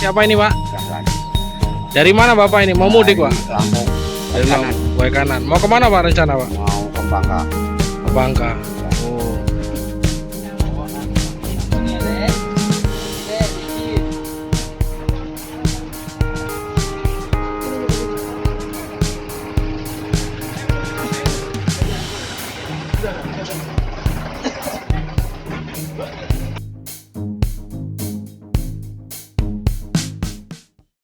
Siapa ini, Pak? Dahlan. Dari mana Bapak ini? Mau mudik, Pak? Lampung. Dari Kanan. Lampung, kanan. Mau kemana Pak rencana, Pak? Mau ke Bangka. Ke Bangka.